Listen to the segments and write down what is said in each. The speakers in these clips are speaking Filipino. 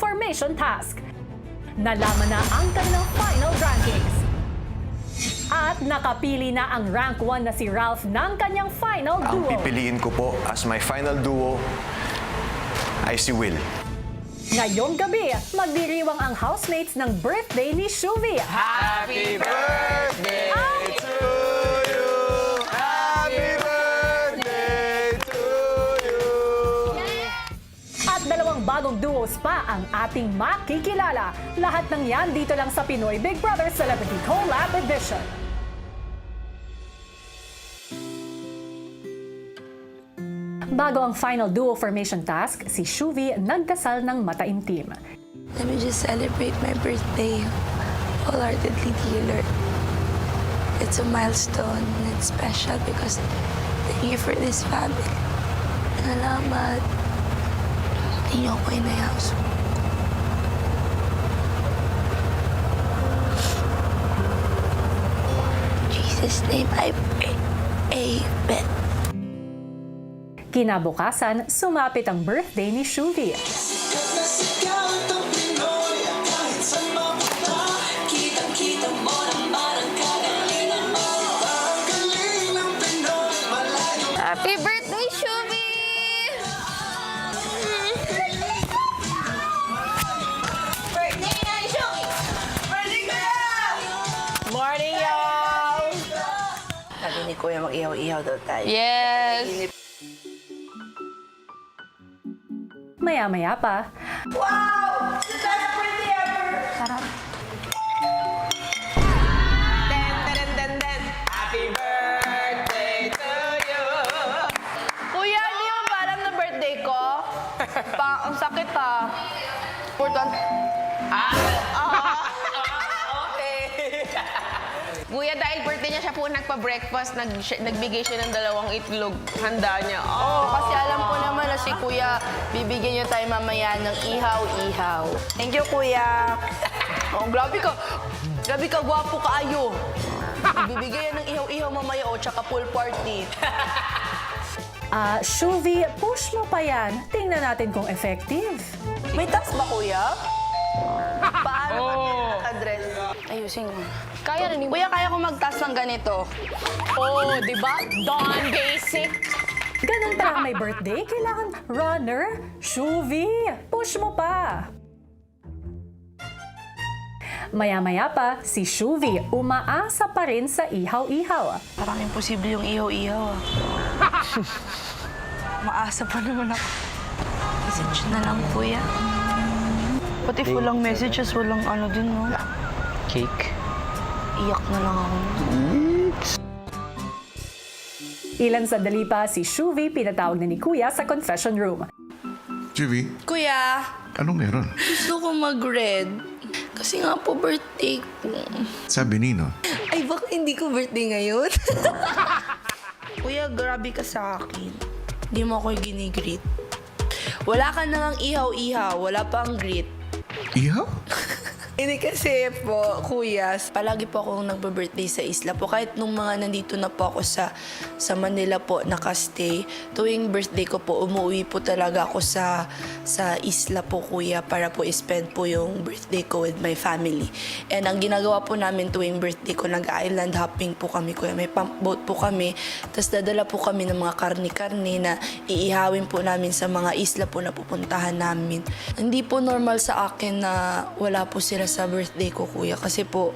formation task. Nalaman na ang kanilang final rankings. At nakapili na ang rank 1 na si Ralph ng kanyang final Ang duo. pipiliin ko po as my final duo ay si Will. Ngayong gabi, magdiriwang ang housemates ng birthday ni Shuvi. Happy birthday to you! Happy birthday to you! At dalawang bagong duos pa ang ating makikilala. Lahat ng yan dito lang sa Pinoy Big Brother Celebrity Collab Edition. Bago ang final duo formation task, si Shuvi nagkasal ng mataimtim. Let me just celebrate my birthday wholeheartedly, dear Lord. It's a milestone and it's special because thank you for this family. Salamat. Hindi niyo ako inayos. In Jesus' name I pray. Amen. Kinabukasan, sumapit ang birthday ni Shuvi. Happy birthday, Shuvi! Morning, y'all! Sabi ni Kuya, mag-ihaw-ihaw daw tayo. Yes! Maya-maya pa, Wow! The best birthday ever! Sarap. Den. Happy birthday to you! Kuya, hindi mo ba alam na birthday ko? Ang sakit ah. Important. Okay. Kuya, dahil birthday niya, siya po nagpa-breakfast, nagbigay siya ng 2 itlog. Handa niya. Oo, kasi alam ko naman na si Kuya, bibigyan niyo tayo mamaya ng ihaw-ihaw. Thank you, Kuya. Oh, grabe ka. Grabe ka, gwapo ka ayo. Bibigyan ng ihaw-ihaw mamaya o tsaka pool party. Shuvi, push mo pa yan. Tingnan natin kung effective. May task ba, Kuya? Paano address? Ayusin mo. Kaya na ni Kuya, kaya ko mag-task ng ganito. Oh, di ba? Don Basic. Ganun pala may birthday, kailangan runner. Shuvi, push mo pa. Maya-maya pa, si Shuvi umaasa pa rin sa ihaw-ihaw. Parang imposible yung ihaw-ihaw, ah. Maasa pa naman ako. Message na lang, Kuya. Pati walang messages, walang ano din, no? Cake. Iyak na lang ako. Ilan sandali pa, si Shuvi pinatawag na ni Kuya sa confession room. Jivy, Kuya, anong meron? gusto ko mag-red. Kasi nga po birthday ko. Sabi Nino. Ay, baka hindi ko birthday ngayon. Kuya, grabe ka sa akin. Hindi mo ako ginigreet. Wala ka nang ihaw-ihaw, wala pang greet. Ihaw? Hindi kasi po, kuya, palagi po akong nagbe-birthday sa isla po. Kahit nung mga nandito na po ako sa Manila po, nakastay, tuwing birthday ko po, umuwi po talaga ako sa isla po, kuya, para po spend po yung birthday ko with my family. And ang ginagawa po namin tuwing birthday ko, nag-island hopping po kami, kuya. May pump boat po kami, tapos dadala po kami ng mga karni-karni na iihawin po namin sa mga isla po na pupuntahan namin. Hindi po normal sa akin na wala po sila sa birthday ko, kuya. Kasi po,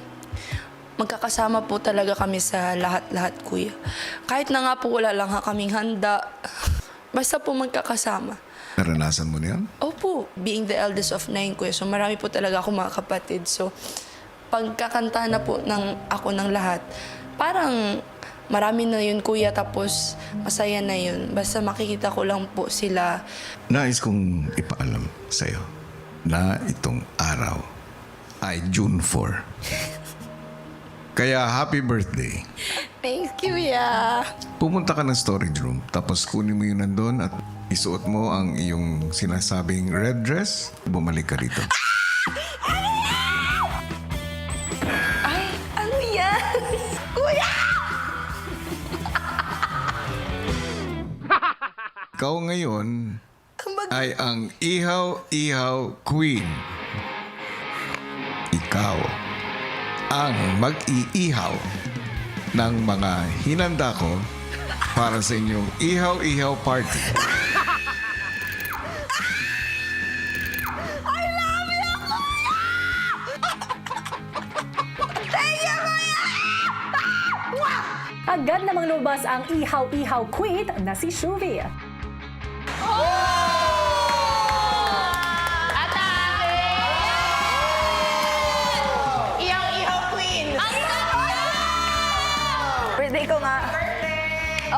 magkakasama po talaga kami sa lahat-lahat, kuya. Kahit na nga po wala lang kaming handa, basta po magkakasama. Naranasan mo na yan? Opo, being the eldest of 9, kuya. So marami po talaga ako mga kapatid. So pagkakanta na po ako ng lahat, parang marami na yun, kuya. Tapos masaya na yun. Basta makikita ko lang po sila. Nais kong ipaalam sa'yo na itong araw ay June 4. Kaya happy birthday. Thank you, ya. Pumunta ka ng storage room, tapos kunin mo yun nandun at isuot mo ang iyong sinasabing red dress, bumalik ka rito. Ay, ano yan? Kuya! Ikaw ngayon, Ang ay ang Ihaw-Ihaw Queen. Ikaw ang mag-iihaw ng mga hinanda ko para sa inyong Ihaw-Ihaw Party. Agad namang lumabas ang ihaw-ihaw queen na si Shuvi. Ihaw-ihaw queen! Birthday ko nga.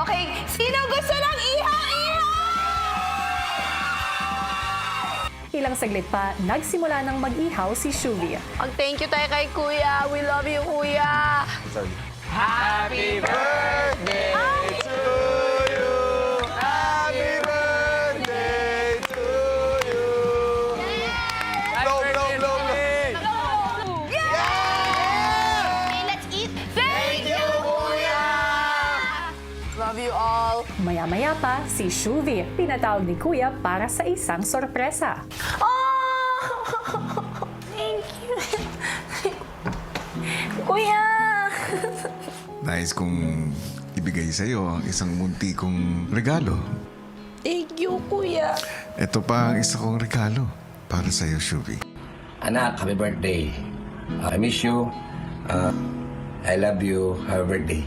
Okay, sino gusto ng ihaw-ihaw? Ilang saglit pa, nagsimula ng mag-ihaw si Shuvi. Mag-thank you tayo kay Kuya. We love you, Kuya. Happy birthday to you! Happy birthday to you! Blow, blow, blow, blow! Okay, let's eat. Thank you, Kuya! Love you all. Maya-maya pa, si Shuvi pinatawag ni Kuya para sa isang sorpresa. Oh! Thank you. Kuya! Nais kong ibigay sa iyo ang isang munti kong regalo. Thank you, Kuya. Ito pa ang isa kong regalo para sa iyo, Shuvi. Anak, happy birthday. I miss you. I love you. Happy birthday.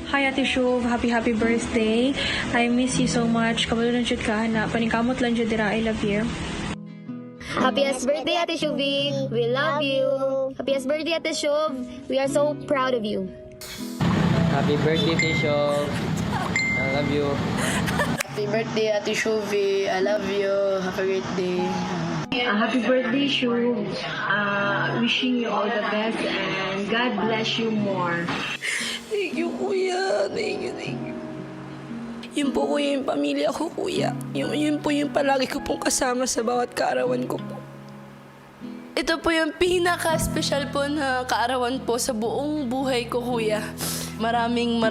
Hi Ate Shuv, happy birthday. I miss you so much. Kabalo lang jud ka na. Paningkamot lang jud dira. I love you. Happiest birthday, Ate Shuvi. We love you. Happiest birthday, Ate Shuv. We are so proud of you. Happy birthday, Tisho. I love you. Happy birthday, Ate Shuvi. I love you. Happy birthday. Happy birthday, Shuv. Wishing you all the best and God bless you more. Thank you, Kuya. Thank you, thank you. Yun po, Kuya, yung pamilya ko, Kuya. Yun po yung palagi ko pong kasama sa bawat kaarawan ko po. Ito po yung pinaka-special po na kaarawan po sa buong buhay ko, Kuya. Maraming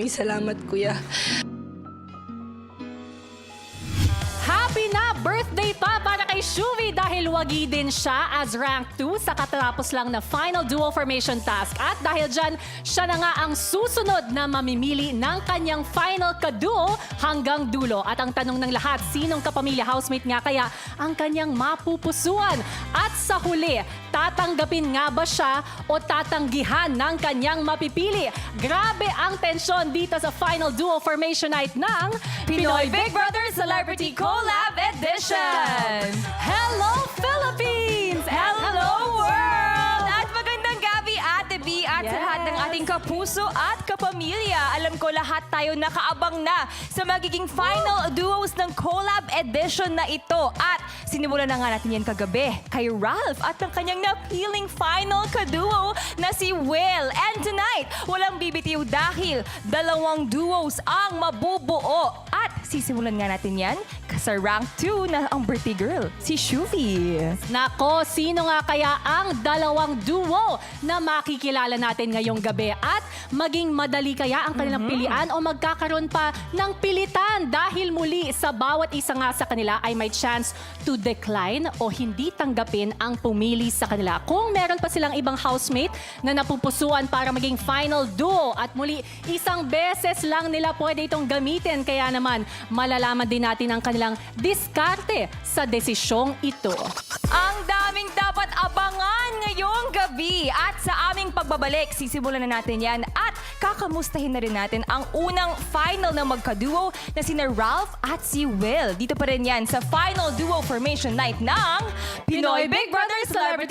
salamat, Kuya. Happy na birthday pa para kay Shuvi dahil wagi din siya as rank 2 sa katatapos lang na final duo formation task. At dahil dyan, siya na nga ang susunod na mamimili ng kanyang final kaduo hanggang dulo. At ang tanong ng lahat, sinong kapamilya housemate nga kaya ang kanyang mapupusuan? At sa huli, tatanggapin nga ba siya o tatanggihan ng kanyang mapipili? Grabe ang tensyon dito sa final duo formation night ng Pinoy Big Brother Celebrity Collab Edition! Hello, Philippines! Hello, world! At magandang gabi, Ate B, at sa lahat ng ating kapuso at kapamilya. Alam ko lahat tayo nakaabang na sa magiging final duos ng collab edition na ito. At sinimulan na nga natin yan kagabi kay Ralph at ang kanyang napiling final kaduo na si Will. And tonight, walang bibitiw dahil dalawang duos ang mabubuo. At sisimulan nga natin yan sa rank 2 na ang birthday girl, si Shuvi. Nako, sino nga kaya ang dalawang duo na makikilala natin ngayong gabi? At maging madali kaya ang kanilang pilian o magkakaroon pa ng pilitan dahil muli sa bawat isa nga sa kanila ay may chance to decline o hindi tanggapin ang pumili sa kanila. Kung meron pa silang ibang housemate na napupusuan para maging final duo at muli isang beses lang nila pwede itong gamitin, kaya naman malalaman din natin ang kanilang diskarte sa desisyong ito. Ang daming dapat abangan ngayong gabi at sa aming pagbabalik, sisimulan na natin yan at kakamustahin na rin natin ang unang final na magkaduo na sina Ralph at si Will. Dito pa rin yan sa final duo formation night ng Pinoy Big Brother Celebrity